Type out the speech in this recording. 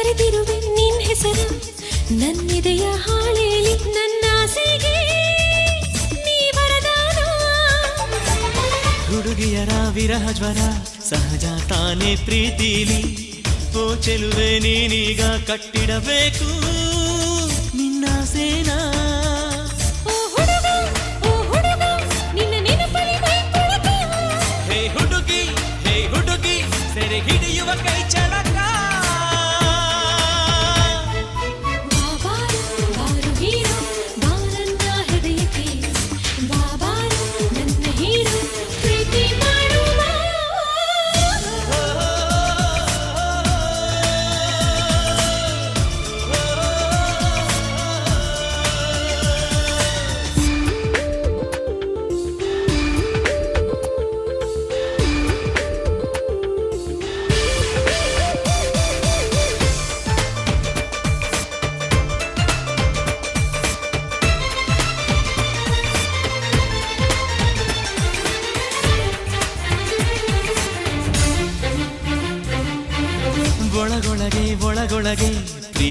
ಬರೆದಿರುವೆ ನಿನ್ ಹೆಸರು ನನ್ನಿದೆಯ ಹಾಳೆಯಲ್ಲಿ ನನ್ನ ಆಸೆಗೆ ನೀ ವರದಾನ ಹುಡುಗಿಯರ ವಿರಹ ಜ್ವರ ಸಹಜ ತಾನೇ ಪ್ರೀತಿಲಿ ಓ ಚೆಲುವೆ ನೀನೀಗ ಕಟ್ಟಿಡಬೇಕು ನಿನ್ನ ಸೇನಾ ಸೆರೆ ಹಿಡಿಯುವ ಕೈ ಚಳಕ ಬಾಬಾರು ಬಾರು ಹೀರೋ ಬಾರನ್ನ ಹೃದಯಕ್ಕೆ ಬಾಬಾರು ನನ್ನ ಹೀರೋ ಪ್ರೀತಿ ಮಾಡುವ ಒಳಗೊಳಗೆ ಒಳಗೊಳಗೆ